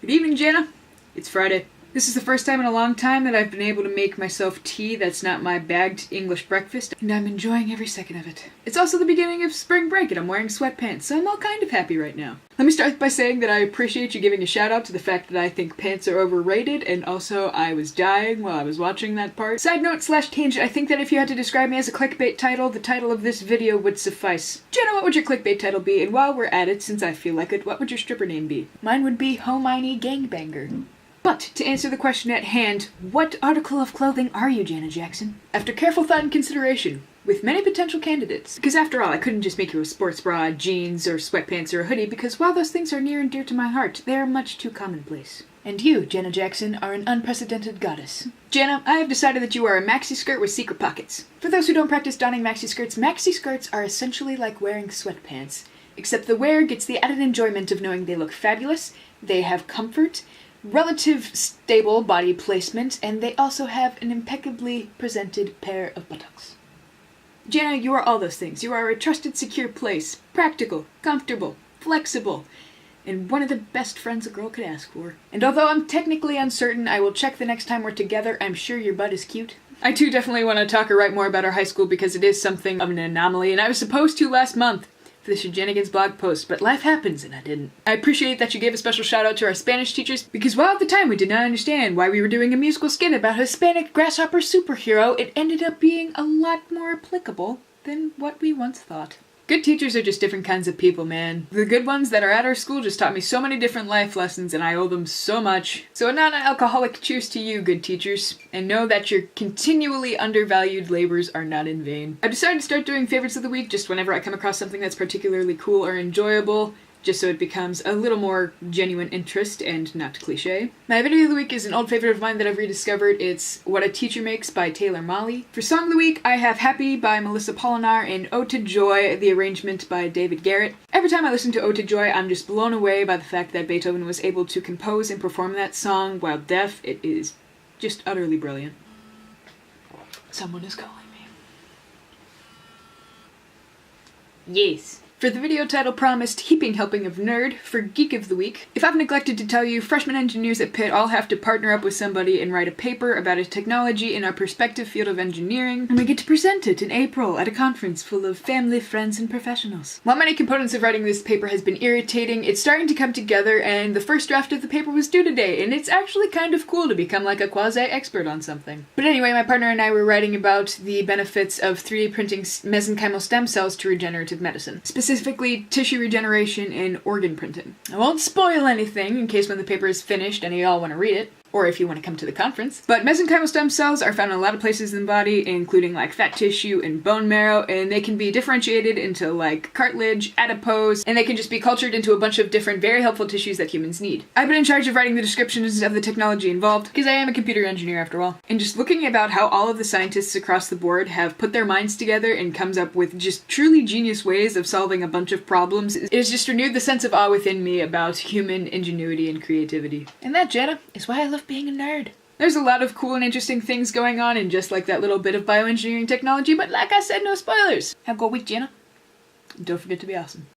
Good evening, Jana. It's Friday. This is the first time in a long time that I've been able to make myself tea that's not my bagged English breakfast, and I'm enjoying every second of it. It's also the beginning of spring break and I'm wearing sweatpants, so I'm all kind of happy right now. Let me start by saying that I appreciate you giving a shout out to the fact that I think pants are overrated, and also I was dying while I was watching that part. Side note / tangent, I think that if you had to describe me as a clickbait title, the title of this video would suffice. Jana, what would your clickbait title be? And while we're at it, since I feel like it, what would your stripper name be? Mine would be Hermione Gangbanger. But, to answer the question at hand, what article of clothing are you, Janet Jackson? After careful thought and consideration, with many potential candidates. Because after all, I couldn't just make you a sports bra, jeans, or sweatpants, or a hoodie, because while those things are near and dear to my heart, they are much too commonplace. And you, Janet Jackson, are an unprecedented goddess. Jana, I have decided that you are a maxi skirt with secret pockets. For those who don't practice donning maxi skirts are essentially like wearing sweatpants. Except the wearer gets the added enjoyment of knowing they look fabulous, they have comfort, relative stable body placement, and they also have an impeccably presented pair of buttocks. Jana, you are all those things. You are a trusted, secure place, practical, comfortable, flexible, and one of the best friends a girl could ask for. And although I'm technically uncertain, I will check the next time we're together. I'm sure your butt is cute. I too definitely want to talk or write more about our high school because it is something of an anomaly, and I was supposed to last month for the Shenanigans blog post, but life happens and I didn't. I appreciate that you gave a special shout out to our Spanish teachers, because while at the time we did not understand why we were doing a musical skit about a Hispanic grasshopper superhero, it ended up being a lot more applicable than what we once thought. Good teachers are just different kinds of people, man. The good ones that are at our school just taught me so many different life lessons, and I owe them so much. So a non-alcoholic cheers to you, good teachers, and know that your continually undervalued labors are not in vain. I've decided to start doing favorites of the week just whenever I come across something that's particularly cool or enjoyable, just so it becomes a little more genuine interest and not cliche. My video of the week is an old favorite of mine that I've rediscovered. It's What a Teacher Makes by Talor Molly. For song of the week, I have Happy by Melissa Polinar and Ode to Joy, the arrangement by David Garret. Every time I listen to Ode to Joy, I'm just blown away by the fact that Beethoven was able to compose and perform that song while deaf. It is just utterly brilliant. Someone is calling me. Yes. For the video title promised Heaping Helping of Nerd, for Geek of the Week, if I've neglected to tell you, freshman engineers at Pitt all have to partner up with somebody and write a paper about a technology in our perspective field of engineering, and we get to present it in April at a conference full of family, friends, and professionals. While many components of writing this paper has been irritating, it's starting to come together, and the first draft of the paper was due today, and it's actually kind of cool to become like a quasi-expert on something. But anyway, my partner and I were writing about the benefits of 3D printing mesenchymal stem cells to regenerative medicine. Specifically, tissue regeneration and organ printing. I won't spoil anything in case when the paper is finished and you all want to read it, or if you want to come to the conference. But mesenchymal stem cells are found in a lot of places in the body, including like fat tissue and bone marrow, and they can be differentiated into like cartilage, adipose, and they can just be cultured into a bunch of different very helpful tissues that humans need. I've been in charge of writing the descriptions of the technology involved, because I am a computer engineer after all. And just looking about how all of the scientists across the board have put their minds together and comes up with just truly genius ways of solving a bunch of problems, it has just renewed the sense of awe within me about human ingenuity and creativity. And that, Jana, is why I love being a nerd. There's a lot of cool and interesting things going on in just like that little bit of bioengineering technology, but like I said, no spoilers. Have a good week, Jana. Don't forget to be awesome.